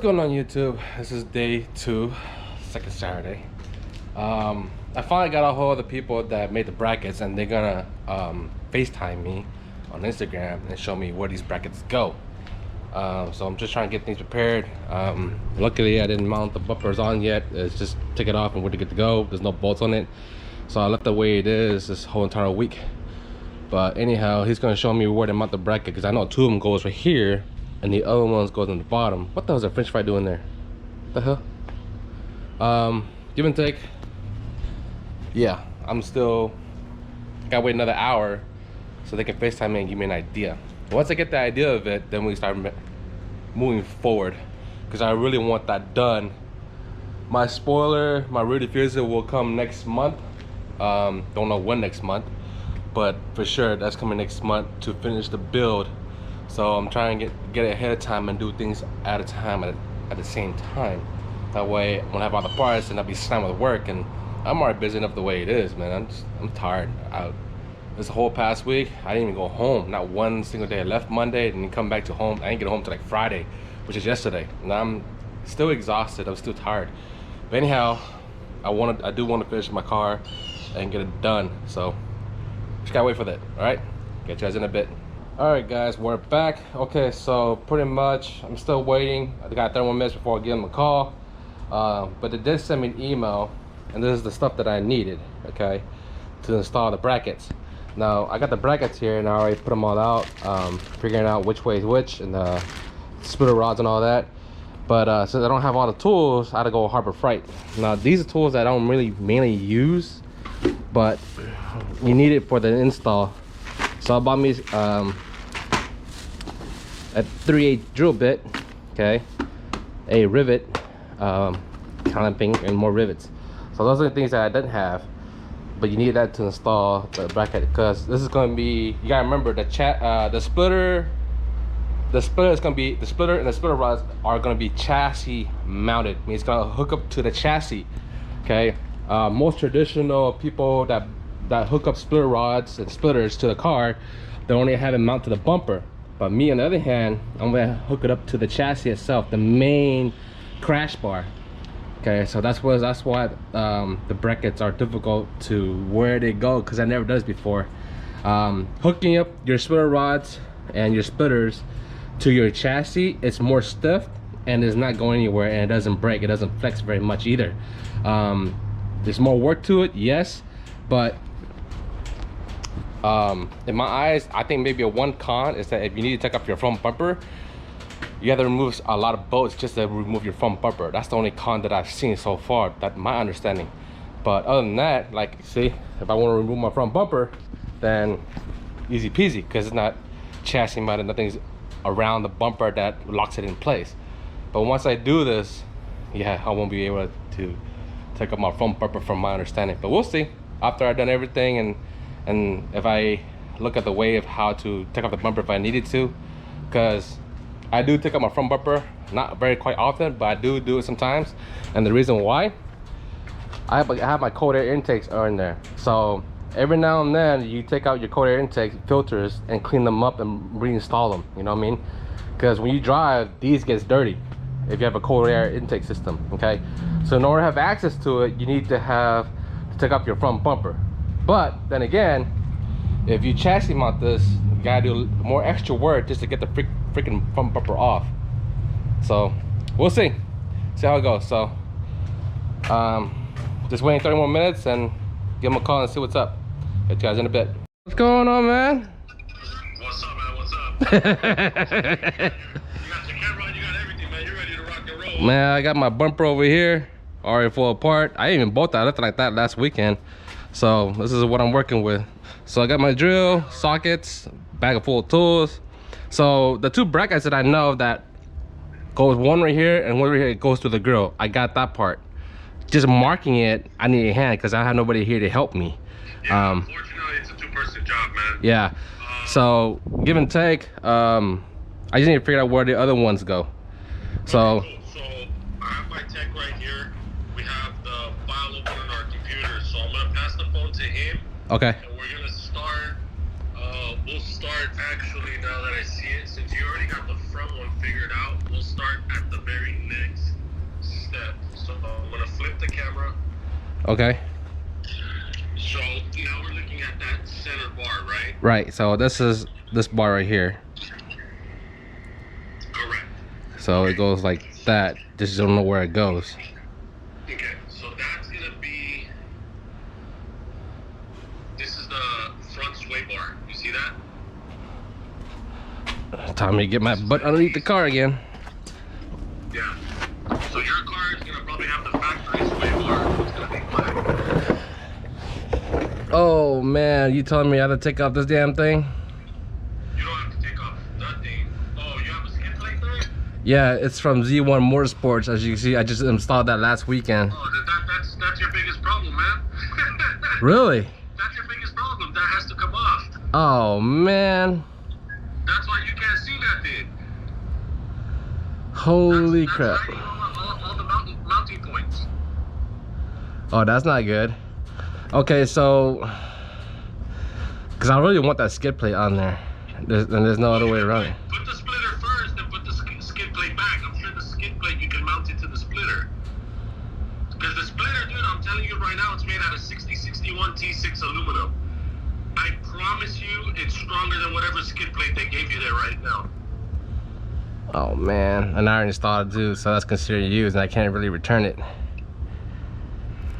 going on YouTube? This is day 2, second Saturday. I finally got a hold of the people that made the brackets, and they're gonna FaceTime me on Instagram and show me where these brackets go. So I'm just trying to get things prepared. Luckily I didn't mount the bumpers on yet. It's just take it off and we're good to go. There's no bolts on it, so I left the way it is this whole entire week. But anyhow, he's gonna show me where to mount the bracket, because I know 2 of them goes right here and the other ones goes on the bottom. What the hell is a french fry doing there? What the hell? Give and take. Yeah, I'm still gotta wait another hour so they can FaceTime me and give me an idea. Once I get the idea of it, then we start moving forward, because I really want that done. My spoiler, my rear diffuser will come next month. Don't know when next month, but for sure that's coming next month to finish the build. So I'm trying to get it ahead of time and do things at a time at the same time. That way when I have all the parts and I'll be slammed with work, and I'm already busy enough the way it is, man. I'm tired. This whole past week I didn't even go home. Not one single day. I left Monday and then come back to home. I didn't get home till like Friday, which is yesterday. And I'm still exhausted. I'm still tired. But anyhow, I do want to finish my car and get it done. So just gotta wait for that. All right, catch you guys in a bit. All right guys, we're back. Okay, so pretty much I'm still waiting. I got 31 minutes before I give them a call, but they did send me an email, and this is the stuff that I needed, okay, to install the brackets. Now I got the brackets here and I already put them all out, figuring out which way is which, and splitter rods and all that. But since I don't have all the tools, I had to go Harbor Freight. Now these are tools I don't really mainly use, but you need it for the install. So I bought me a 3/8 drill bit, okay, a rivet, clamping, and more rivets. So those are the things that I didn't have, but you need that to install the bracket, because this is going to be, you gotta remember the splitter is going to be, the splitter and the splitter rods are going to be chassis mounted. I mean, it's going to hook up to the chassis, okay. Most traditional people that hook up splitter rods and splitters to the car, they only have it mounted to the bumper. But me, on the other hand, I'm going to hook it up to the chassis itself, the main crash bar. Okay, so that's why the brackets are difficult to where they go, because I never done this before. Hooking up your splitter rods and your splitters to your chassis, it's more stiff and it's not going anywhere, and it doesn't break, it doesn't flex very much either. There's more work to it, yes, but in my eyes, I think maybe one con is that if you need to take off your front bumper, you have to remove a lot of bolts just to remove your front bumper. That's the only con that I've seen so far, that's my understanding. But other than that, like, see, if I want to remove my front bumper, then easy peasy, because it's not chassis mounted, nothing's around the bumper that locks it in place. But once I do this, yeah, I won't be able to take up my front bumper from my understanding. But we'll see after I've done everything, and if I look at the way of how to take off the bumper if I needed to, because I do take off my front bumper, not very quite often, but I do it sometimes. And the reason why, I have my cold air intakes are in there, so every now and then you take out your cold air intake filters and clean them up and reinstall them, you know what I mean? Because when you drive, these gets dirty if you have a cold air intake system, okay? So in order to have access to it, you need to take off your front bumper. But then again, if you chassis mount this, you gotta do more extra work just to get the freaking front bumper off. So we'll see how it goes. So just waiting 30 more minutes and give them a call and see what's up. Catch you guys in a bit. What's going on, man? What's up, man? What's up? You got the camera, you got everything, man. You're ready to rock and roll. Man, I got my bumper over here already full apart. I didn't even bolt that. I left it like that last weekend. So this is what I'm working with. So I got my drill, sockets, bag full of tools. So the 2 brackets that I know that goes one right here and one right here, it goes to the grill. I got that part. Just marking it, I need a hand because I have nobody here to help me. Yeah, unfortunately, it's a 2-person job, man. Yeah. So give and take. I just need to figure out where the other ones go. So. Okay, cool. So I have my tech right here. We have the file open on our computer, so I'm gonna pass the phone to him. Okay. And we're gonna start. We'll start actually now that I see it. Since you already got the front one figured out, we'll start at the very next Okay. So now we're looking at that center bar, right? Right. So this is this bar right here. Correct. So it goes like that. Just don't know where it goes. Okay. So that's gonna be. This is the front sway bar. You see that? Time me to get my butt underneath the car again. Yeah. So your car is gonna probably have the factory sway bar. It's gonna be black. Oh man, you telling me I have to take off this damn thing? You don't have to take off that thing. Oh, you have a skid plate there? Yeah, it's from Z1 Motorsports. As you can see, I just installed that last weekend. Oh, that's your biggest problem, man. Really? That's your biggest problem. That has to come off. Oh man. That's why you can't see that thing. Holy That's crap. hiding all the mounting points. Oh, that's not good. Okay, so because I really want that skid plate on there. There's no other way around it. Put the splitter first, then put the skid plate back. I'm sure the skid plate you can mount it to the splitter. Because the splitter, dude, I'm telling you right now, it's made out of 6061 T6 aluminum. I promise you, it's stronger than whatever skid plate they gave you there right now. Oh man, and I already installed it too, so that's considered used, and I can't really return it.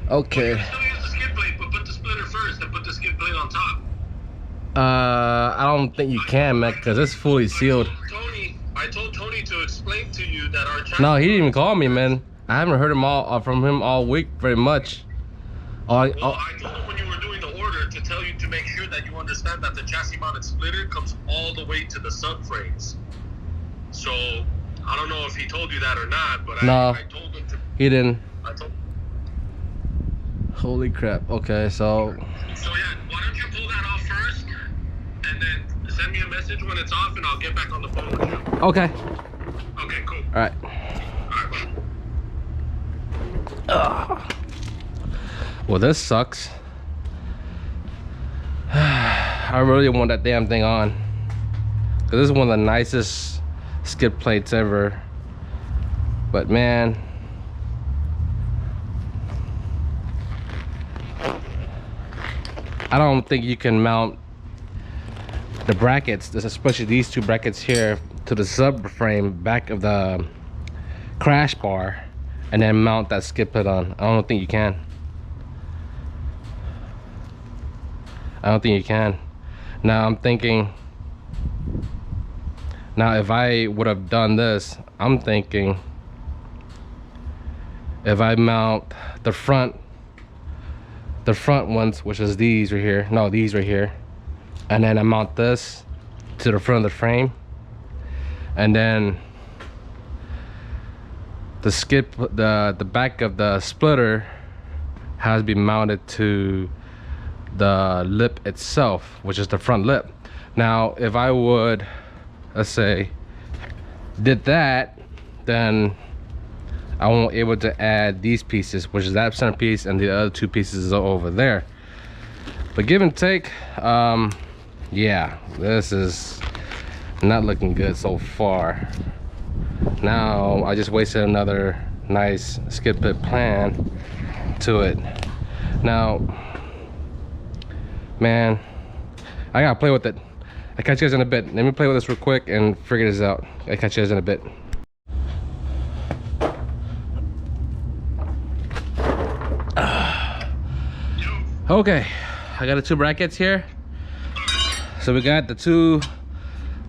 Okay. Well, you can still use the skid plate, but put the splitter first, then put the skid plate on top. I don't think you can, man, because it's fully sealed. I told Tony to explain to you that our chassis. No, he didn't even call me, man. I haven't heard from him all week very much. I told him when you were doing the order to tell you to make sure that you understand that the chassis mounted splitter comes all the way to the subframes. So I don't know if he told you that or not, but no, I told him to. He didn't. I told. Holy crap. Okay, so Yeah, why don't you pull that off first, and then send me a message when it's off, and I'll get back on the phone with you. okay. Okay, cool. All right. All right, bye. Well, this sucks. I really want that damn thing on, because this is one of the nicest skid plates ever. But man, I don't think you can mount the brackets, especially these two brackets here, to the subframe back of the crash bar and then mount that skid plate on. I don't think you can. I don't think you can. Now I'm thinking, now if I would have done this, I'm thinking if I mount the front ones, which is these right here, no, these right here, and then I mount this to the front of the frame, and then the back of the splitter has to be mounted to the lip itself, which is the front lip. Now if I would, let's say, did that, then I won't be able to add these pieces, which is that center piece and the other two pieces are over there. But give and take, yeah, this is not looking good so far. Now I just wasted another nice skid plate plan to it. Now, man, I gotta play with it. I'll catch you guys in a bit. Let me play with this real quick and figure this out. I'll catch you guys in a bit. Okay, I got the two brackets here. So we got the two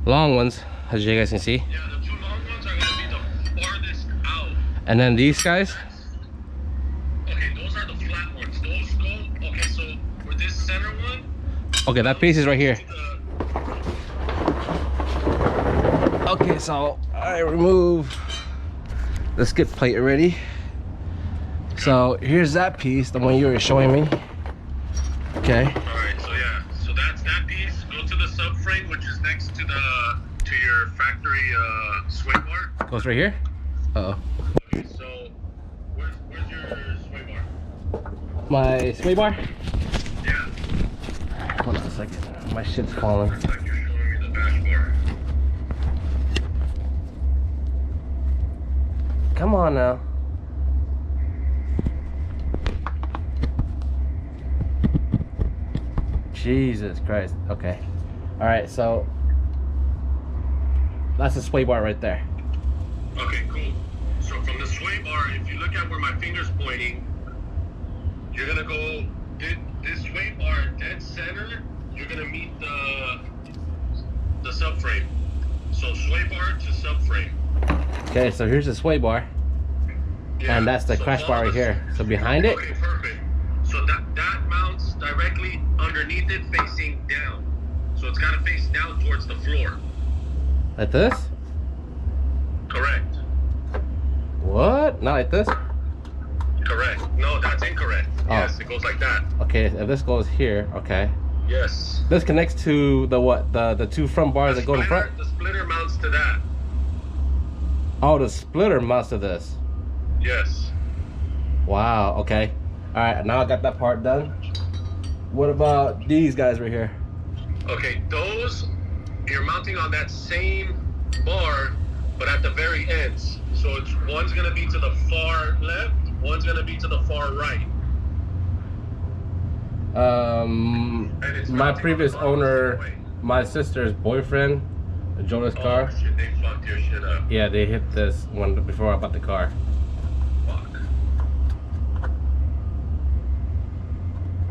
long ones, as you guys can see. Yeah, the two long ones are gonna be the farthest out. And then these guys. Okay, those are the flat ones. Those go. Okay, so for this center one. Okay, that piece is right here. Okay, so I remove the skid plate already. So here's that piece, the one you were showing me. Okay. Alright, so yeah, so that's that piece. Go to the subframe, which is next to your factory sway bar. Goes right here? Uh-oh. Okay, so where's your sway bar? My sway bar? Yeah. Hold on a second. My shit's falling. Looks like you're showing me the dash bar. Come on now. Jesus Christ. Okay. All right. So that's the sway bar right there. Okay, cool. So from the sway bar, if you look at where my finger's pointing, you're gonna go this sway bar dead center. You're gonna meet the subframe. So sway bar to subframe. Okay. So here's the sway bar, Yeah, and that's the so crash bar right here. So behind it. Okay, perfect. So that mounts directly underneath it, facing down. So it's gotta face down towards the floor. Like this? Correct. What? Not like this? Correct. No, that's incorrect. Oh. Yes, it goes like that. Okay, if this goes here, okay. Yes. This connects to the what? The two front bars that go in front? The splitter mounts to that. Oh, the splitter mounts to this. Yes. Wow, okay. Alright, now I got that part done. What about these guys right here? Okay, those you're mounting on that same bar, but at the very ends. So it's one's gonna be to the far left, one's gonna be to the far right. And it's My mounting previous on the bottom owner, way. my sister's boyfriend, Jonah's car. Oh shit, they fucked your shit up. Yeah, they hit this one before I bought the car.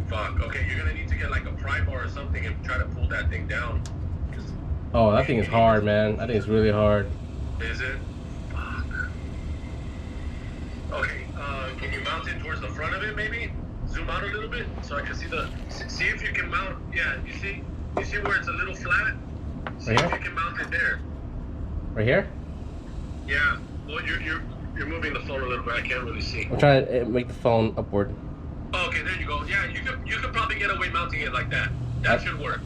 Fuck. Okay, you're gonna need to get like a pry bar or something and try to pull that thing down. Oh, that thing is hard, man. That thing is really hard. Is it? Fuck. Okay, can you mount it towards the front of it maybe? Zoom out a little bit so I can see see if you can mount, yeah, you see where it's a little flat? See Right if here? you can mount it there. Right here? Yeah, well you're moving the phone a little bit, I can't really see. I'm trying to make the phone upward. Oh, okay, there you go. Yeah, you could probably get away mounting it like that. That should work.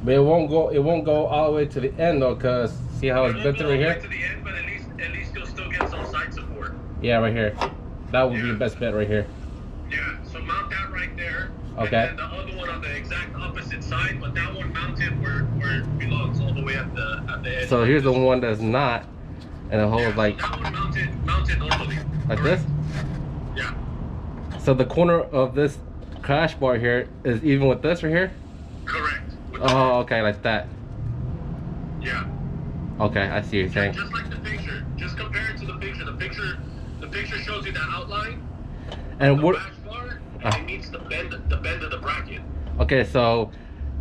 But it won't go all the way to the end though, cause see how it's bent It right won't go all the here? way to the end, but at least you'll still get some side support. Yeah, right here. That would be Yeah. the best bet right here. Yeah, so mount that right there. Okay. And then the other one on the exact opposite side, but that one mounted where it belongs, all the way at the edge. So here's the one that's not, and it holds Yeah, like that one mounted normally. like Correct. this. Yeah. So the corner of this crash bar here is even with this right here. Correct. With Oh, okay, like that. Yeah. Okay, I see what you're saying. Just like the picture. Just compare it to the picture. The picture shows you that outline. And The what? bash bar, and it meets the bend of the bracket. Okay, so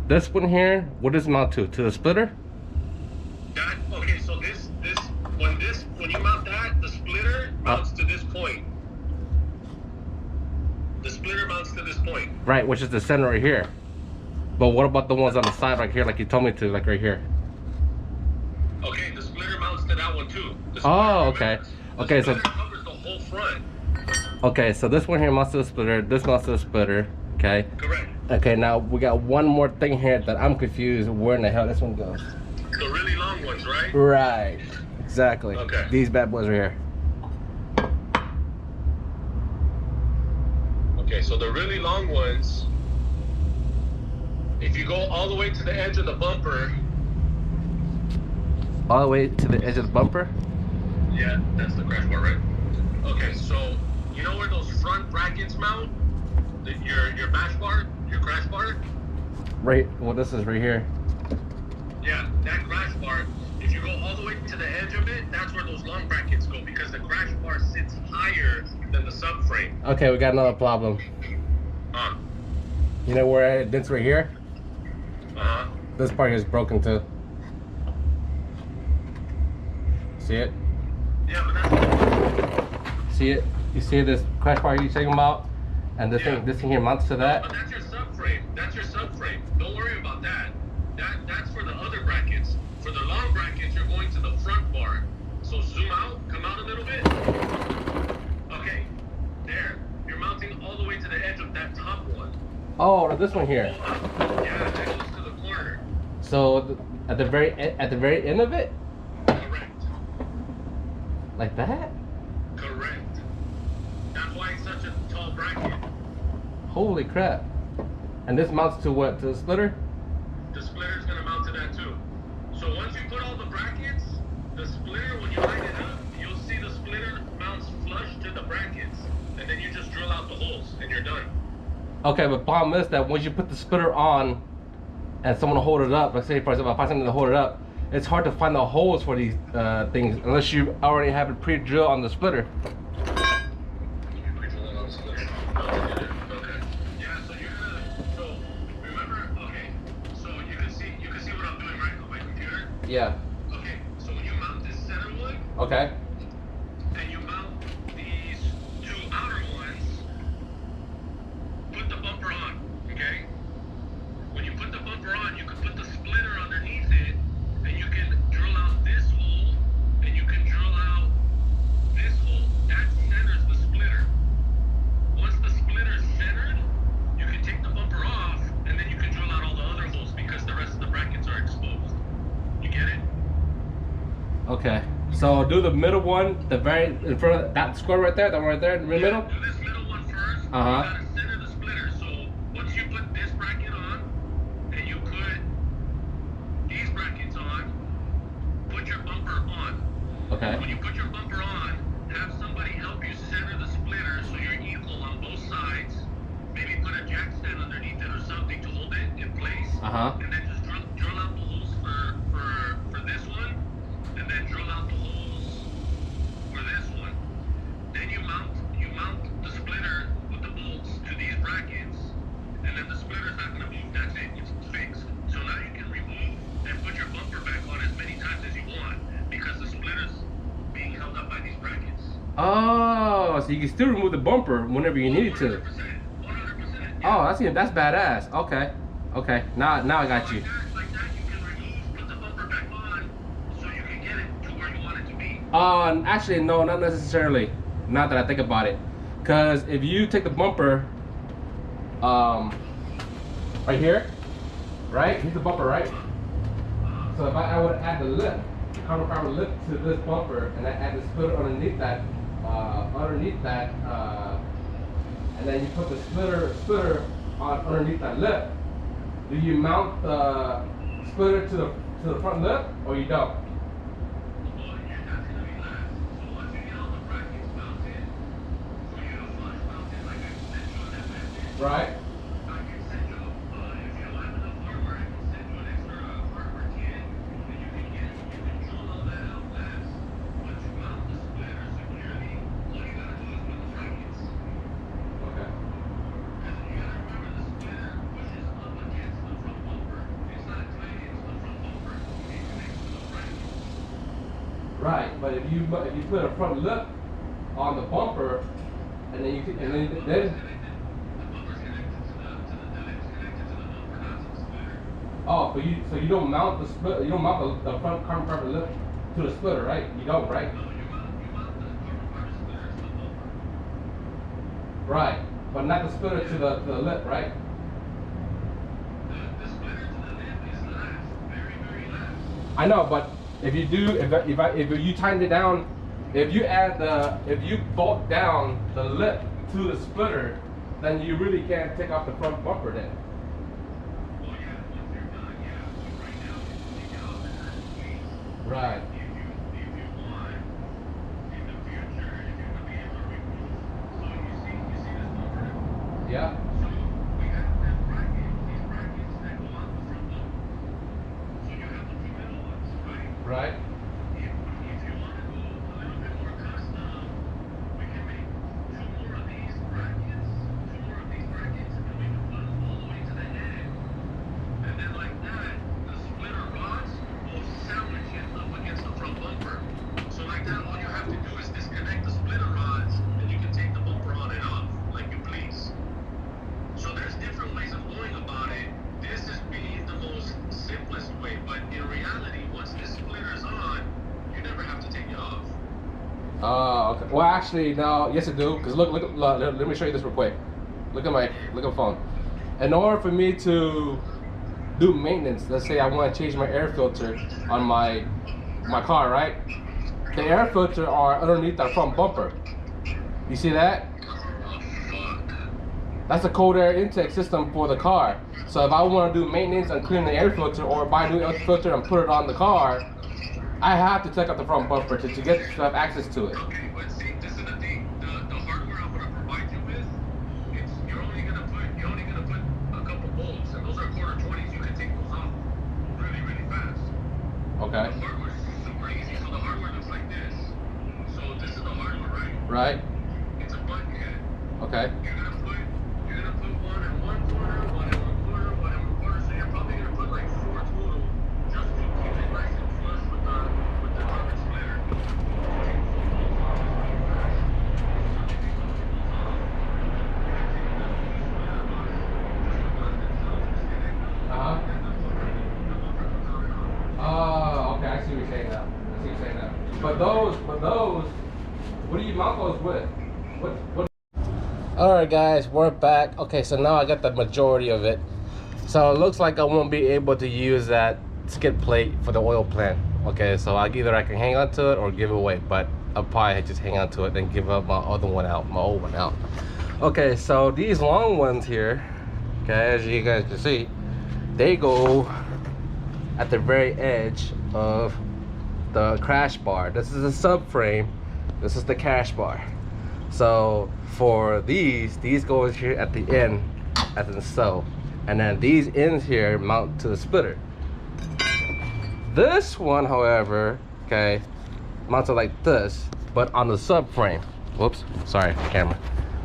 this one here, what does it mount to? To the splitter? Okay, so when you mount that, the splitter mounts to this point. The splitter mounts to this point. Right, which is the center right here. But what about the ones on the side right here, like you told me to, like right here? Okay, the splitter mounts to that one too. The Oh, splitter, okay. remember, Okay, the so splitter covers the whole front. okay, so this one here mounts to the splitter, this mounts to the splitter, okay? Correct. Okay, now we got one more thing here that I'm confused where in the hell this one goes. The really long ones, right? Right, exactly. Okay. These bad boys right here. Okay, so the really long ones, if you go all the way to the edge of the bumper, All the way to the edge of the bumper? yeah, that's the crash bar, right? Okay, so you know where those front brackets mount? Your bash bar, your crash bar? Right, well this is right here. Yeah, that crash bar, if you go all the way to the edge of it, that's where those long brackets go because the crash bar sits higher than the subframe. Okay, we got another problem. You know where it dents right here? Uh-huh. This part here is broken too. See it? Yeah, but that's... See it? You see this crash bar you're talking about? And this Yeah. thing here mounts to that? But that's your subframe. That's your subframe. Don't worry about that. That's for the other brackets. For the long brackets, you're going to the front bar. So zoom out, come out a little bit. Okay, there. You're mounting all the way to the edge of that top one. Oh, this one here. Yeah, that goes to the corner. So at the very end of it? Correct. Like that? Correct. That's why it's such a tall bracket. Holy crap. And this mounts to what? To the splitter? The splitter's gonna mount to that too. So once you put all the brackets, the splitter, when you line it up, you'll see the splitter mounts flush to the brackets. And then you just drill out the holes and you're done. Okay, but problem is that once you put the splitter on and someone to hold it up, let's say for example, I find something to hold it up, it's hard to find the holes for these things unless you already have it pre-drilled on the splitter. Yeah. Okay, so when you mount this center one, Okay. and you mount these two outer ones, put the bumper on, okay? When you put the bumper on, you can put the splitter underneath it, and you can drill out this hole, and you can drill out this hole. That centers the splitter. Once the splitter is centered, you can take the bumper off, and then you can drill out all the other holes because the rest of the brackets are exposed. You get it? Okay. So do the middle one, the very in front of that square right there, that one right there in the middle. Do this middle one first. Uh-huh. You gotta center the splitter. So once you put this bracket on, and you put these brackets on, put your bumper on. Okay. When you put your bumper on, have somebody help you center the splitter so you're equal on both sides. Maybe put a jack stand underneath it or something to hold it in place. Uh-huh. And then just drill out the holes for this one, and then drill out the holes for this one. Then you mount the splitter with the bolts to these brackets, and then the splitter's not gonna move. That's it. It's fixed. So now you can remove and put your bumper back on as many times as you want because the splitter's being held up by these brackets. Oh, so you can still remove the bumper whenever you need to. 100%. Oh, that's badass. Okay. Okay. Now I got you. Like that, you can remove, put the bumper back on, so you can get it to where you want it to be. Actually, no, not necessarily. Not that I think about it. Because if you take the bumper, right here, right? Here's the bumper, right? So if I would add the lip, carbon lip to this bumper, and I add the splitter underneath that, and then you put the splitter on underneath that lip. Do you mount the splitter to the front lip, or you don't? Right. I can send you, if you don't have enough hardware, I can send you an extra hardware kit, and you can drill all that out fast. Once you mount the splitter securely, all you gotta do is put the brackets. Okay. And you gotta remember the splitter pushes up against the front bumper. It's not tight into the front bumper. It connects to the brackets. Right, but if you put a front lip on the bumper, and then oh, so you don't mount the split, you don't mount the front carbon fiber lip to the splitter, right? You don't, right? No, you mount the carbon fiber splitter to the bumper. Right, but not the splitter to the lip, right? The splitter to the lip is last, very, very last. I know, but if you do, if you tighten it down, if you bolt down the lip to the splitter, then you really can't take off the front bumper then. Well, yeah, once you're done, yeah. But right now, you can take it off and add space. Right. If you want, in the future, if you would be able to remove, so you see this bumper? Yeah. So we have that bracket, these brackets that go on the front bumper. So you have the two middle ones, right? Right. If you want to go a little bit more custom, we can make two more of these brackets, and we can put them all the way to the end. And then like that, the splitter rods will sandwich it up against the front bumper. So like that, all you have to do is disconnect the splitter rods, and you can take the bumper on and off, like you please. So there's different ways of going about it. This is being the most simplest way, but in reality, once this splitter's on, you never have to take it off. Okay. Well, actually, no. Yes, I do. Cause look. Let me show you this real quick. Look at my phone. In order for me to do maintenance, let's say I want to change my air filter on my car, right? The air filter are underneath that front bumper. You see that? Oh, fuck. That's the cold air intake system for the car. So if I want to do maintenance and clean the air filter, or buy a new air filter and put it on the car, I have to take out the front bumper to have access to it. Okay, but see, this is the thing. The hardware I'm gonna provide you with, you're only gonna put a couple bolts, and those are quarter 20s. You can take those off. Right. It's a button head. Okay. You're gonna put one in one corner, one in one corner, one in one corner. So you're probably gonna put like 4 total, just to keep it nice and flush with the carpet splitter. Oh, okay. I see what you're saying now. But those, what do you mount those with? What? All right, guys, we're back. Okay, so now I got the majority of it. So it looks like I won't be able to use that skid plate for the oil plant. Okay, so either I can hang on to it or give it away, but I'll probably just hang on to it and give up my other one out, my old one out. Okay, so these long ones here, okay, as you guys can see, they go at the very edge of the crash bar. This is a subframe, this is the crash bar. So for these go here at the end, at the so, and then these ends here mount to the splitter. This one, however, okay, mounted like this, but on the subframe. Whoops, sorry, camera.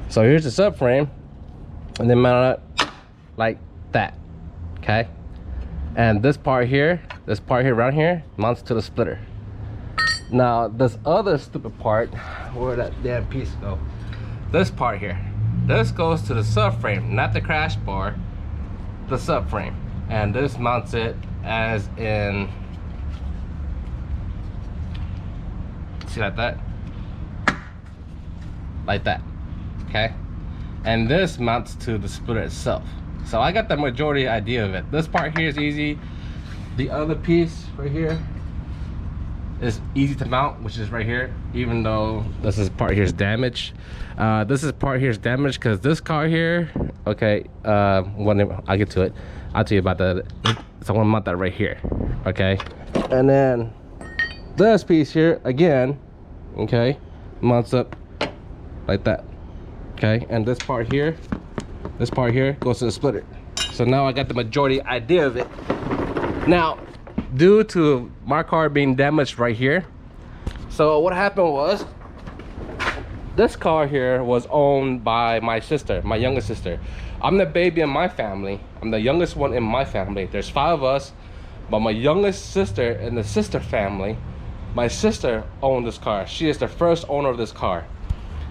So here's the subframe, and then mount it like that, okay? And this part here around here mounts to the splitter. Now this other stupid part, where that damn piece go? This part here, this goes to the subframe, not the crash bar, the subframe. And this mounts it as in, see like that? Like that, okay? And this mounts to the splitter itself. So I got the majority idea of it. This part here is easy. The other piece right here is easy to mount, which is right here, even though this part here is damaged. This part here is damaged because this car here, okay, when I get to it, I'll tell you about that. So I'm gonna mount that right here, okay? And then this piece here, again, okay, mounts up like that, okay? And this part here goes to the splitter. So now I got the majority idea of it. Now, due to my car being damaged right here, so what happened was, this car here was owned by my sister, my youngest sister. I'm the baby in my family. I'm the youngest one in my family. There's 5 of us, but my youngest sister in the sister family, my sister owned this car. She is the first owner of this car.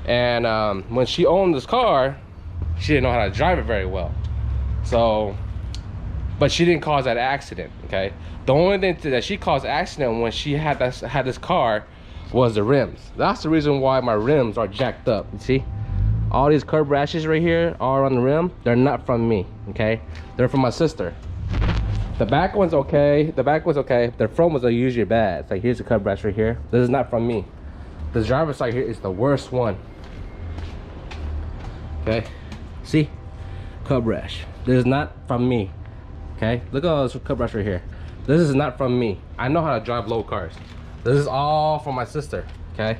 And when she owned this car, she didn't know how to drive it very well. So, but she didn't cause that accident, okay? The only thing that she caused accident when she had this car was the rims. That's the reason why my rims are jacked up. You see, all these curb rashes right here are on the rim. They're not from me, okay? They're from my sister. The back one's okay. The back one's okay. The front ones are usually bad. It's like, here's the curb rash right here. This is not from me. The driver's side here is the worst one. Okay, see, curb rash. This is not from me. Okay, look at all this curb rash right here. This is not from me. I know how to drive low cars. This is all from my sister. Okay,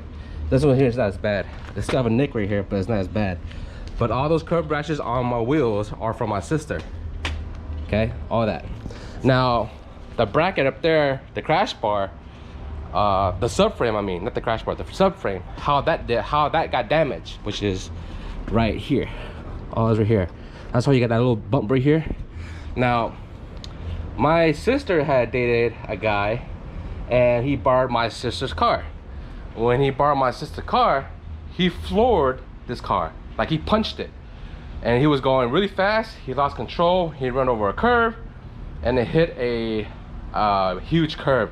this one here is not as bad. It's got a nick right here, but it's not as bad. But all those curb rashes on my wheels are from my sister. Okay, all that. Now, the bracket up there, the crash bar, the subframe, I mean, not the crash bar, the subframe, how that got damaged, which is right here. Oh, it's right here. That's why you got that little bump right here. Now, my sister had dated a guy, and he borrowed my sister's car. When he borrowed my sister's car, he floored this car, like he punched it. And he was going really fast. He lost control. He ran over a curve, and it hit a huge curve,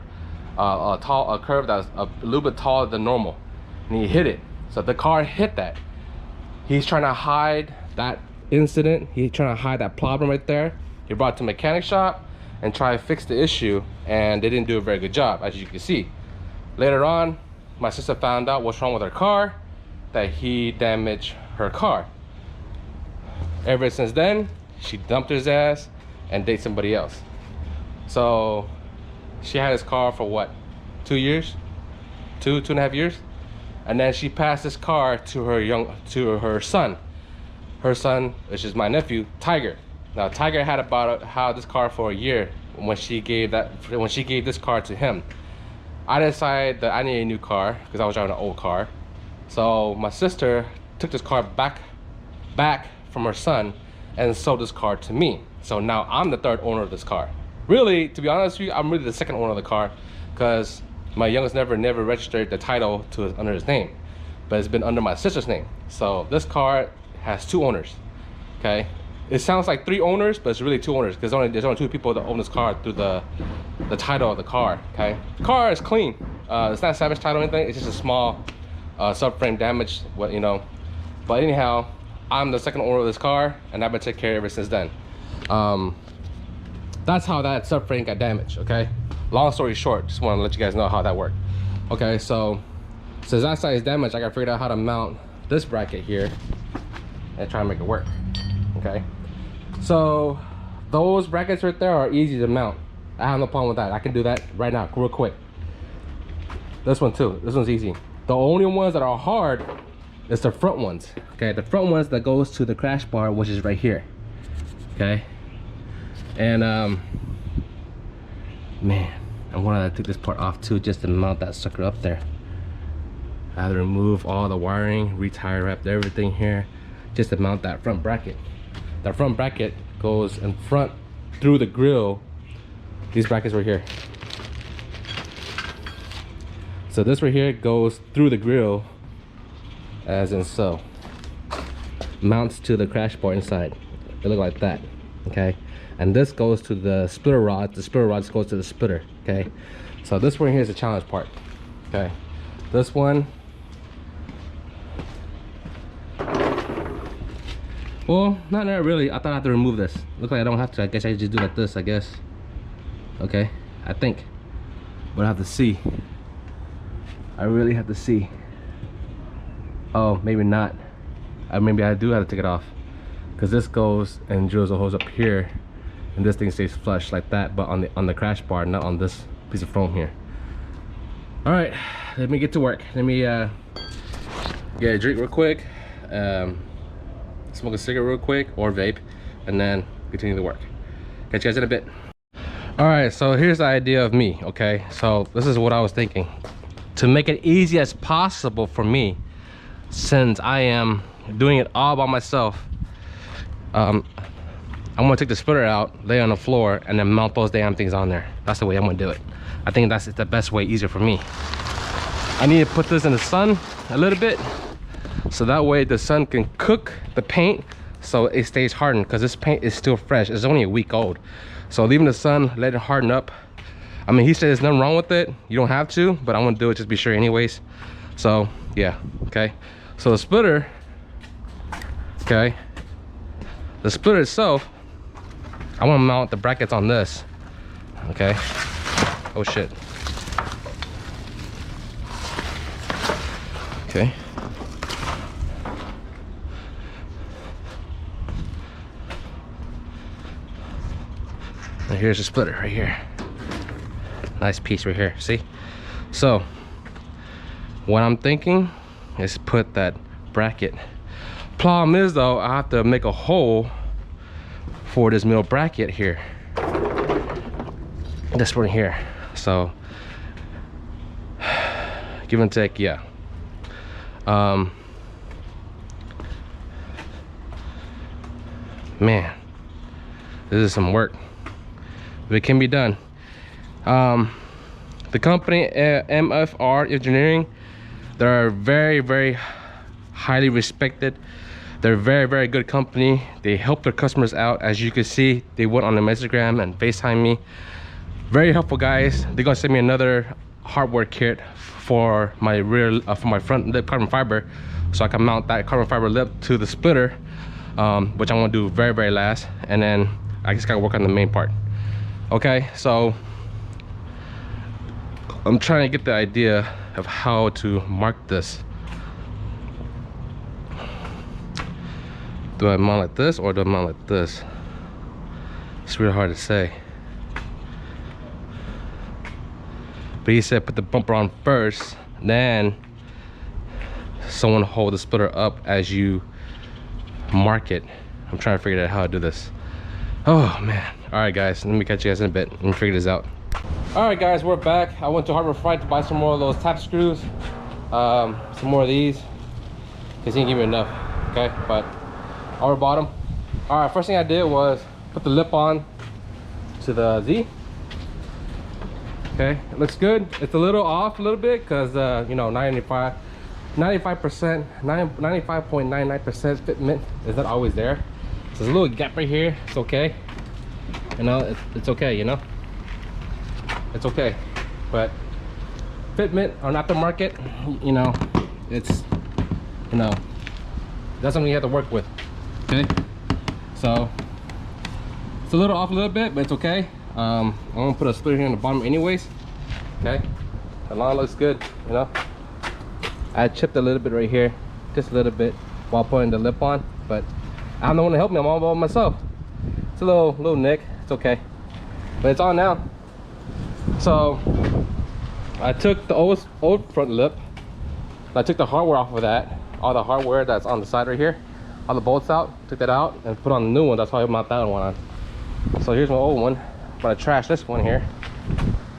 a curve that was a little bit taller than normal, and he hit it. So the car hit that. He's trying to hide that incident. He's trying to hide that problem right there. He brought it to a mechanic shop and tried to fix the issue, and they didn't do a very good job, as you can see. Later on, my sister found out what's wrong with her car, that he damaged her car. Ever since then, she dumped his ass and dated somebody else. So she had his car for what, 2 years? Two and a half years? And then she passed this car to her son. Her son, which is my nephew, Tiger. Now Tiger had this car for a year when she gave this car to him. I decided that I needed a new car because I was driving an old car. So my sister took this car back from her son and sold this car to me. So now I'm the third owner of this car. Really, to be honest with you, I'm really the second owner of the car, because my youngest never registered the title under his name, but it's been under my sister's name. So this car has 2 owners. Okay, it sounds like 3 owners, but it's really 2 owners, because there's only 2 people that own this car through the title of the car. Okay, the car is clean. It's not salvage title or anything. It's just a small subframe damage, you know. But anyhow, I'm the second owner of this car, and I've been taking care of it ever since then. That's how that subframe got damaged. Okay, long story short, just want to let you guys know how that worked. Okay, so since that side is damaged, I got to figure out how to mount this bracket here and try to make it work. Okay, so those brackets right there are easy to mount. I have no problem with that. I can do that right now real quick. This one too, this one's easy. The only ones that are hard is the front ones. Okay, the front ones that goes to the crash bar, which is right here. Okay, and man, I wanted to take this part off too, just to mount that sucker up there. I had to remove all the wiring, retire wrapped everything here, just to mount that front bracket. That front bracket goes in front through the grill. These brackets right here. So this right here goes through the grill, as in so. Mounts to the crash bar inside. They look like that. Okay, and this goes to the splitter rod. The splitter rods goes to the splitter. Okay, so this one here is the challenge part. Okay, this one, well, not really. I thought I had to remove this. Looks like I don't have to. I guess I just do like this, I guess. Okay, I think, but I have to see. I really have to see. Oh, maybe not. Maybe I do have to take it off, because this goes and drills a hose up here, and this thing stays flush like that, but on the crash bar, not on this piece of foam here. All right, let me get to work. Let me get a drink real quick, smoke a cigarette real quick, or vape, and then continue the work. Catch you guys in a bit. All right, so here's the idea of me. Okay, so this is what I was thinking. To make it easy as possible for me, since I am doing it all by myself, I'm gonna take the splitter out, lay it on the floor, and then mount those damn things on there. That's the way I'm gonna do it. I think that's the best way, easier for me. I need to put this in the sun a little bit, so that way the sun can cook the paint so it stays hardened, because this paint is still fresh. It's only a week old. So leaving the sun, let it harden up. I mean, he said there's nothing wrong with it. You don't have to, but I'm gonna do it just to be sure anyways. So yeah, okay. So the splitter, okay, the splitter itself, I want to mount the brackets on this. Okay, oh shit. Okay, and here's the splitter right here. Nice piece right here, see? So what I'm thinking is put that bracket. Problem is though, I have to make a hole for this middle bracket here, this one here. So give and take, yeah. Man, this is some work, but it can be done. The company MFR Engineering, they're very highly respected. They're a very good company. They help their customers out. As you can see, they went on their Instagram and FaceTime me. Very helpful guys. They're gonna send me another hardware kit for my rear, for my front lip carbon fiber, so I can mount that carbon fiber lip to the splitter, which I'm gonna do very last, and then I just gotta work on the main part. Okay, so I'm trying to get the idea of how to mark this. Do I mount like this, or do I mount like this? It's really hard to say. But he said put the bumper on first, then someone hold the splitter up as you mark it. I'm trying to figure out how to do this. Oh man. All right guys, let me catch you guys in a bit and figure this out. All right guys, we're back. I went to Harbor Freight to buy some more of those tap screws, some more of these. because he didn't give me enough. Okay, but over bottom. All right, first thing I did was put the lip on to the Z. Okay, it looks good. It's a little off a little bit because you know, 95.99% fitment is not always there. So there's a little gap right here. It's okay, you know, it's okay, you know, it's okay. But fitment on aftermarket, you know, it's, you know, that's something you have to work with. Okay, so it's a little off a little bit, but it's okay. I'm gonna put a splitter here on the bottom anyways. Okay, the line looks good, you know. I chipped a little bit right here, just a little bit, while putting the lip on, but I'm the one to help me. I'm all by myself. It's a little nick. It's okay, but it's on now. So I took the old front lip. I took the hardware off of that, all the hardware that's on the side right here, all the bolts out. Took that out and put on the new one. That's how I mount that one on. So here's my old one. I'm gonna trash this one here.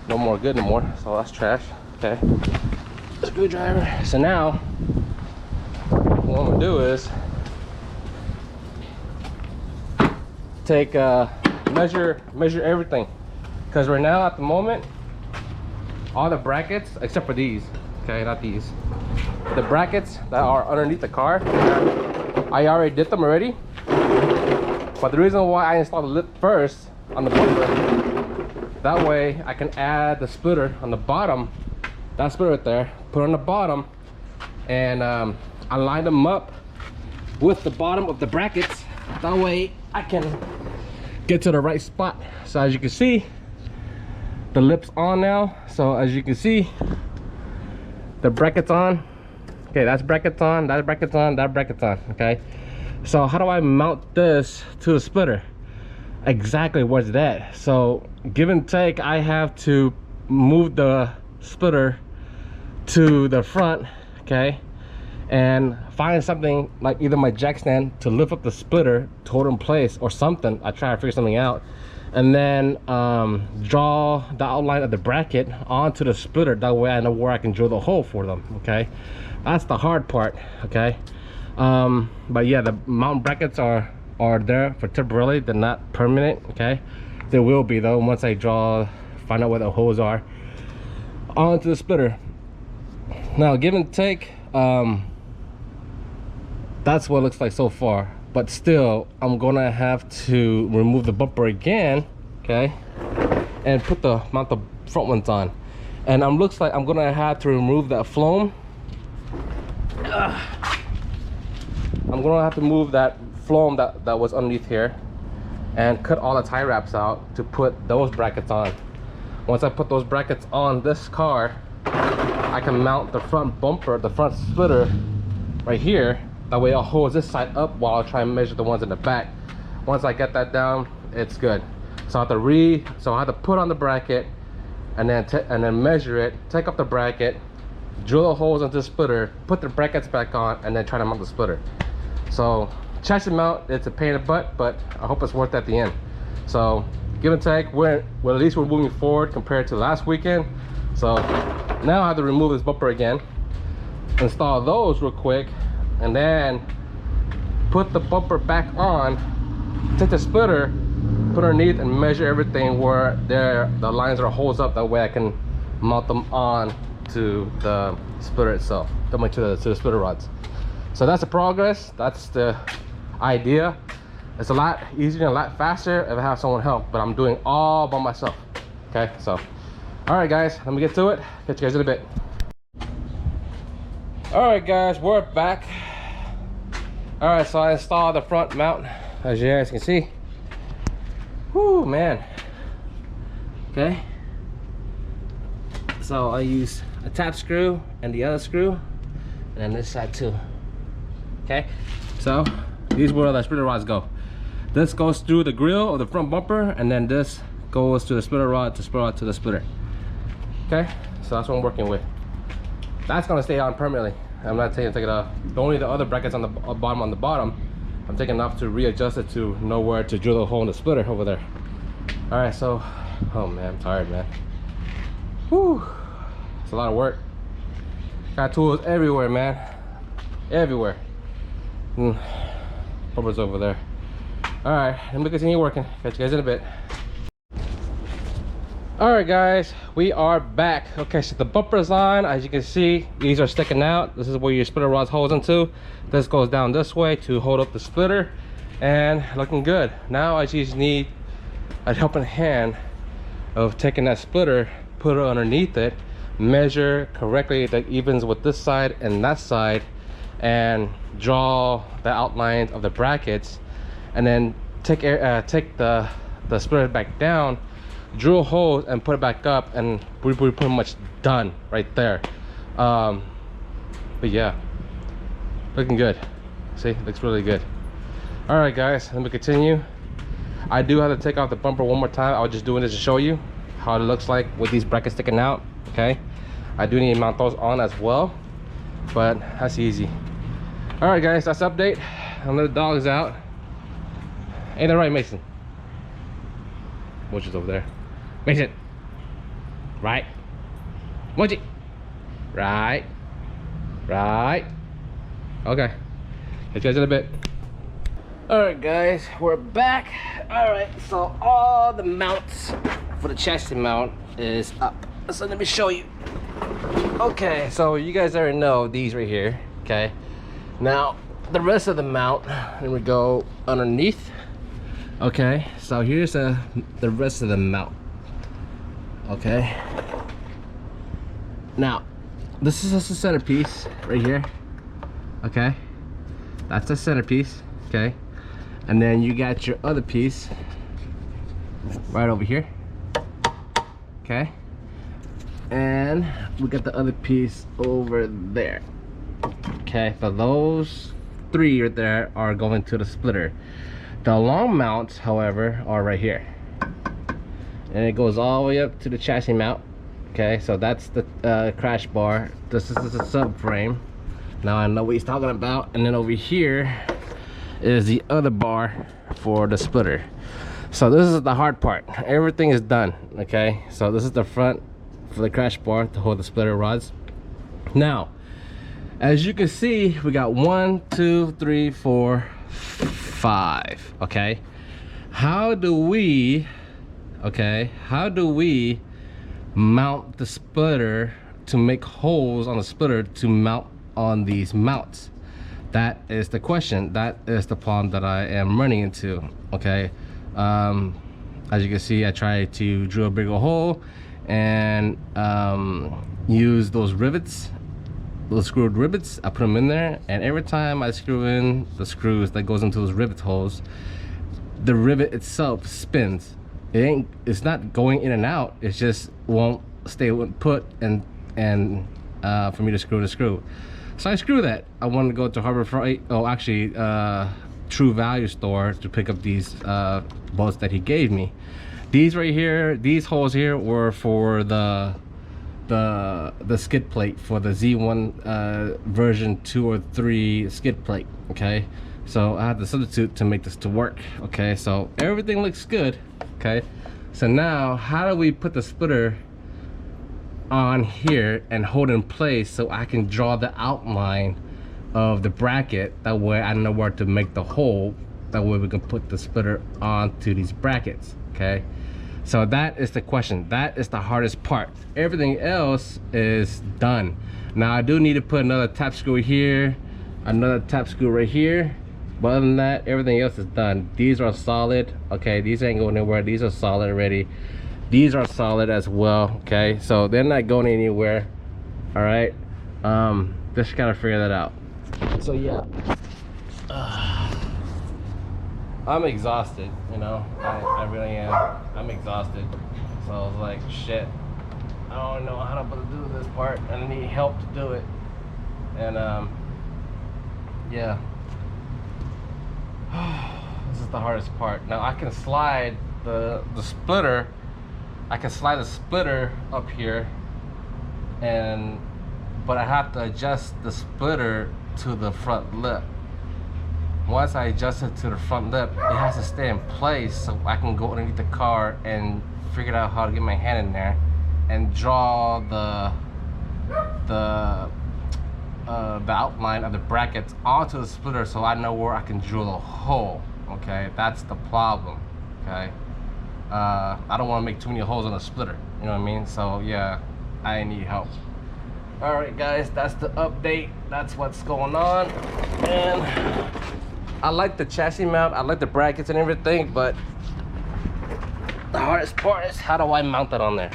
No more good no more. So that's trash. Okay. Screwdriver. So now what I'm gonna do is take measure everything, because right now at the moment all the brackets except for these, okay, not these, the brackets that are underneath the car, I already did them already. But the reason why I installed the lip first on the bumper, that way I can add the splitter on the bottom, that splitter right there, put it on the bottom, and I line them up with the bottom of the brackets. That way I can get to the right spot. So as you can see, the lip's on now. So as you can see, the bracket's on. Okay, that's brackets on, that bracket's on, that bracket's on. Okay, so how do I mount this to the splitter? Exactly where's that? So give and take, I have to move the splitter to the front, okay, and find something like either my jack stand to lift up the splitter to hold it in place or something. I try to figure something out, and then draw the outline of the bracket onto the splitter. That way I know where I can drill the hole for them. Okay, that's the hard part. Okay, but yeah, the mount brackets are there for temporarily. They're not permanent. Okay, they will be though once I find out where the holes are onto the splitter. Now give and take, that's what it looks like so far, but still I'm gonna have to remove the bumper again, okay, and mount the front ones on. And looks like I'm gonna have to remove that foam. I'm gonna have to move that foam that was underneath here and cut all the tie wraps out to put those brackets on. Once I put those brackets on this car, I can mount the front bumper, the front splitter right here. That way I'll hold this side up while I try and measure the ones in the back. Once I get that down, it's good. So I have to put on the bracket and then measure it, take off the bracket, drill the holes into the splitter, put the brackets back on, and then try to mount the splitter. So chassis mount, it's a pain in the butt, but I hope it's worth it at the end. So give and take, at least we're moving forward compared to last weekend. So now I have to remove this bumper again, install those real quick, and then put the bumper back on, take the splitter, put underneath, and measure everything where the lines are holes up. That way I can mount them on to the splitter itself, to the splitter rods. So that's the progress. That's the idea. It's a lot easier and a lot faster if I have someone help, but I'm doing all by myself. Okay, so all right guys, let me get to it. Catch you guys in a bit. All right guys, we're back. All right, so I installed the front mount, as you guys can see. Whoo, man. Okay, so I use a tap screw and the other screw, and then this side too. Okay, so these where the splitter rods go. This goes through the grill of the front bumper, and then this goes to the splitter rod to the splitter. Okay, so that's what I'm working with. That's gonna stay on permanently. I'm not taking it off. Only the other brackets on the bottom, I'm taking it off to readjust it to know where to drill the hole in the splitter over there. All right, so, oh man, I'm tired, man. Whew, it's a lot of work. Got tools everywhere, man, everywhere. Bumper's over there. All right, let me continue working. Catch you guys in a bit. All right, guys, we are back. Okay, so the bumper's on. As you can see, these are sticking out. This is where your splitter rod's holds into. This goes down this way to hold up the splitter, and looking good. Now I just need a helping hand of taking that splitter, put it underneath it, measure correctly that evens with this side and that side, and draw the outlines of the brackets, and then take the splitter back down, drill holes and put it back up, and we're pretty much done right there. But yeah, looking good. See, looks really good. All right, guys, let me continue. I do have to take off the bumper one more time. I was just doing this to show you how it looks like with these brackets sticking out. Okay, I do need to mount those on as well, but that's easy. All right, guys, that's the update. I'm letting the dogs out. Ain't that right, Mason? Which is over there. Mason, right? Mochi, right? Right? Okay, catch you guys in a bit. All right, guys, we're back. All right, so all the mounts for the chassis mount is up. So let me show you. Okay, so you guys already know these right here. Okay, now the rest of the mount, let me go underneath. Okay, so here's the rest of the mount. Okay, now this is just the centerpiece right here. Okay, that's the centerpiece. Okay, and then you got your other piece right over here. Okay, and we got the other piece over there. Okay, so those three right there are going to the splitter. The long mounts, however, are right here, and it goes all the way up to the chassis mount. Okay, so that's the crash bar. This is the subframe. Now I know what he's talking about. And then over here is the other bar for the splitter. So this is the hard part. Everything is done. Okay, so this is the front for the crash bar to hold the splitter rods. Now, as you can see, we got 1, 2, 3, 4, 5. Okay, how do we mount the splitter to make holes on the splitter to mount on these mounts? That is the question. That is the problem that I am running into. Okay, as you can see, I tried to drill a bigger hole and use those rivets, those screwed rivets. I put them in there, and every time I screw in the screws that goes into those rivet holes, the rivet itself spins. It's not going in and out, it just won't stay put, and for me to screw the screw. So I screw that. I wanted to go to Harbor Freight, actually True Value store, to pick up these bolts that he gave me. These right here, these holes here, were for the skid plate for the Z1 version 2 or 3 skid plate. Okay, so I had to substitute to make this to work. Okay, so everything looks good. Okay, so now how do we put the splitter on here and hold in place so I can draw the outline of the bracket? That way I know where to make the hole. That way we can put the splitter onto these brackets. Okay, so that is the question. That is the hardest part. Everything else is done. Now I do need to put another tap screw here, another tap screw right here, but other than that, everything else is done. These are solid. Okay, these ain't going anywhere. These are solid already. These are solid as well. Okay, so they're not going anywhere. All right, just gotta figure that out. So yeah, I'm exhausted, you know. I really am. I'm exhausted. So I was like, shit, I don't know how to do this part, and I need help to do it. And yeah, this is the hardest part. Now I can slide the splitter. I can slide the splitter up here, but I have to adjust the splitter to the front lip. Once I adjust it to the front lip, it has to stay in place so I can go underneath the car and figure out how to get my hand in there and draw the the outline of the brackets onto the splitter so I know where I can drill a hole. Okay, that's the problem. Okay, I don't want to make too many holes on the splitter, you know what I mean? So yeah, I need help. All right guys, that's the update. That's what's going on. And I like the chassis mount, I like the brackets and everything, but the hardest part is how do I mount that on there?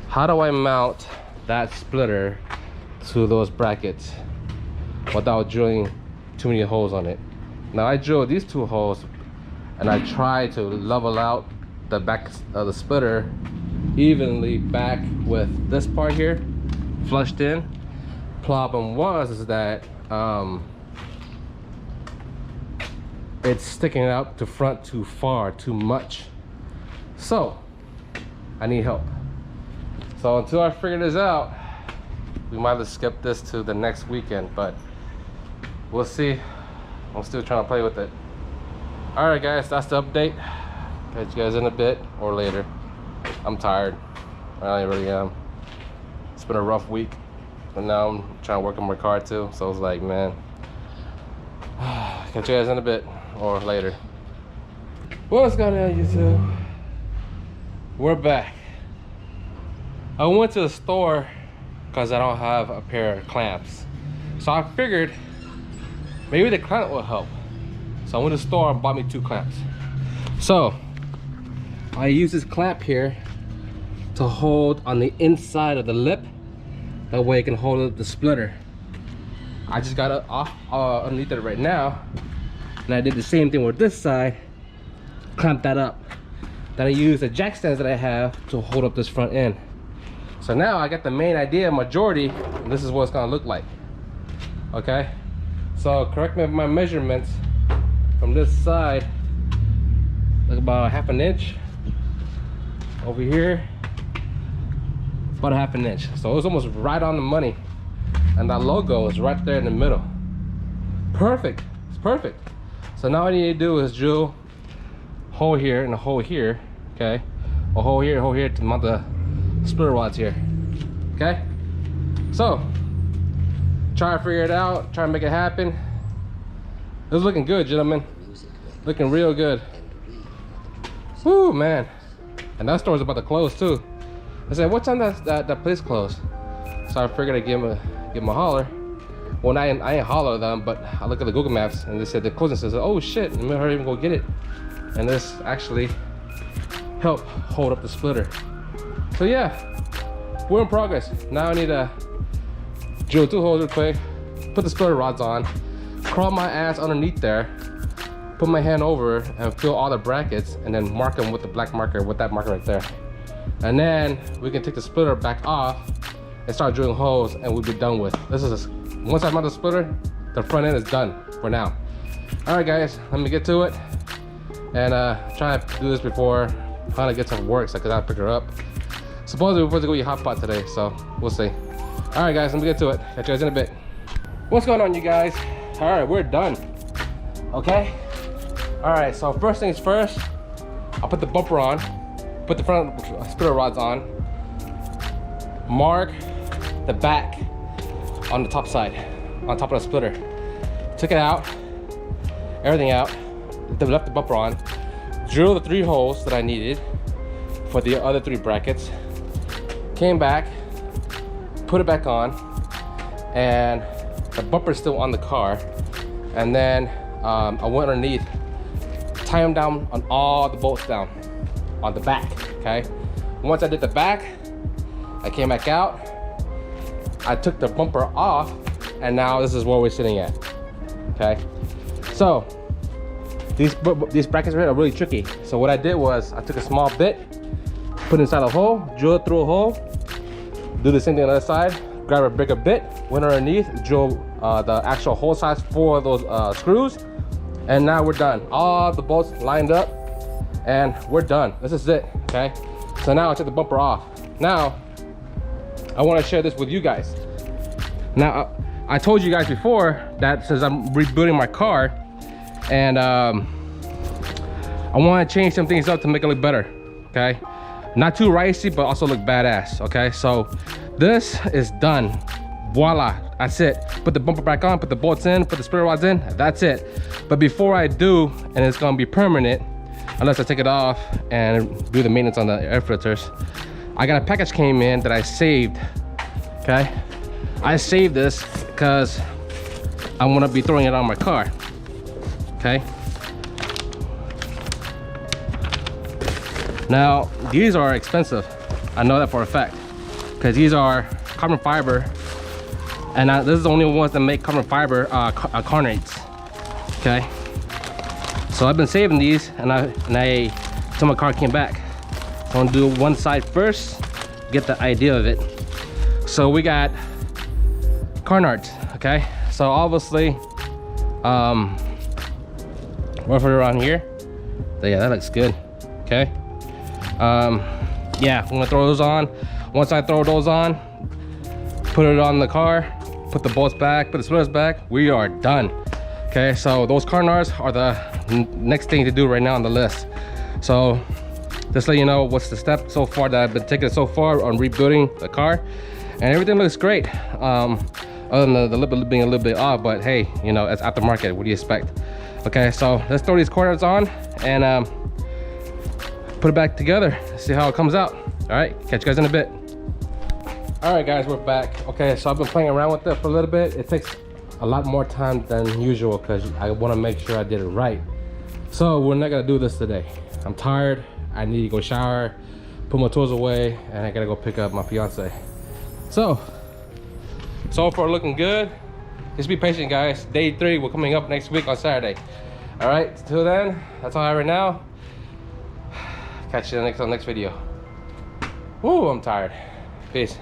How do I mount that splitter to those brackets without drilling too many holes on it? Now I drilled these 2 holes and I tried to level out the back of the splitter evenly back with this part here flushed in. Problem was that it's sticking out to front too far, too much. So I need help. So until I figure this out, we might have skipped this to the next weekend, but we'll see. I'm still trying to play with it. All right guys, that's the update. Catch you guys in a bit or later. I'm tired, I really am. It's been a rough week, but now I'm trying to work on my car too, so it's like, man. Catch you guys in a bit or later. What's going on, YouTube? We're back. I went to the store because I don't have a pair of clamps, so I figured maybe the clamp will help. So I went to the store and bought me 2 clamps. So I use this clamp here to hold on the inside of the lip. That way I can hold the splitter. I just got it off underneath it right now, and I did the same thing with this side. Clamp that up. Then I use the jack stands that I have to hold up this front end. So now I got the main idea, majority, and this is what it's gonna look like. Okay, so correct me if my measurements from this side look about 1/2 inch. Over here, about 1/2 inch. So it's almost right on the money, and that logo is right there in the middle. Perfect. It's perfect. So now all I need to do is drill a hole here and a hole here. Okay, a hole here to mount the splitter rods here. Okay, so try to figure it out, try to make it happen. It's looking good, gentlemen. Looking real good. Woo, man. And that store's about to close too. I said, what time does that place close? So I figured I'd give them a holler. Well, I ain't holler them, but I look at the Google Maps and they said the closing says, oh shit, let me hurry and go get it. And this actually helped hold up the splitter. So yeah, we're in progress. Now I need to drill 2 holes real quick, put the splitter rods on, crawl my ass underneath there, put my hand over and fill all the brackets, and then mark them with the black marker, with that marker right there. And then we can take the splitter back off and start drilling holes, and we'll be done with. Once I mount the splitter, the front end is done for now. All right guys, let me get to it and try to do this before Hannah gets off work, so I can pick her up. Supposedly we're supposed to go eat hot pot today, so we'll see. All right guys, let me get to it. Catch you guys in a bit. What's going on, you guys? All right, we're done. Okay. All right, so first things first, I'll put the bumper on, put the front splitter rods on, mark the back on the top side, on top of the splitter. Took it out, everything out, left the bumper on, drill the 3 holes that I needed for the other 3 brackets, came back, put it back on, and the bumper's still on the car. And then I went underneath, tie them down on all the bolts down on the back. Okay, once I did the back, I came back out, I took the bumper off, and now this is where we're sitting at. Okay, so these brackets right here are really tricky. So what I did was I took a small bit, put it inside a hole, drill it through a hole, do the same thing on the other side, grab a bigger bit, went underneath, drill the actual hole size for those screws, and now we're done. All the bolts lined up, and we're done. This is it. Okay, so now I took the bumper off. Now I want to share this with you guys. Now I told you guys before that since I'm rebuilding my car, and I want to change some things up to make it look better. Okay, not too ricey, but also look badass. Okay, so this is done. Voila, That's it. Put the bumper back on, put the bolts in, put the splitter rods in, that's it. But before I do, and it's gonna be permanent, unless I take it off and do the maintenance on the air filters, I got a package came in that I saved, okay? I saved this because I wanna be throwing it on my car, okay? Now, these are expensive. I know that for a fact, because these are carbon fiber, and this is the only ones that make carbon fiber carbonates, okay? So I've been saving these, and I till my car came back. So I'm gonna do one side first, get the idea of it. So we got carnards, okay? So obviously, roughly around here. Yeah, that looks good, okay? Yeah, I'm gonna throw those on. Once I throw those on, put it on the car, put the bolts back, put the splitters back, we are done. Okay, so those carnards are the next thing to do right now on the list. So just let you know what's the step so far that I've been taking so far on rebuilding the car, and everything looks great. Other than the lip being a little bit off, but hey, you know, it's aftermarket, what do you expect? Okay, so let's throw these carnards on and put it back together, see how it comes out. All right, catch you guys in a bit. All right guys, we're back. Okay, so I've been playing around with it for a little bit. It takes a lot more time than usual because I want to make sure I did it right. So we're not gonna do this today. I'm tired, I need to go shower, put my tools away, and I gotta go pick up my fiance. So far looking good. Just be patient guys. Day 3, we're coming up next week on Saturday. All right, till then, that's all I have right now. Catch you on the next video. Woo, I'm tired. Peace.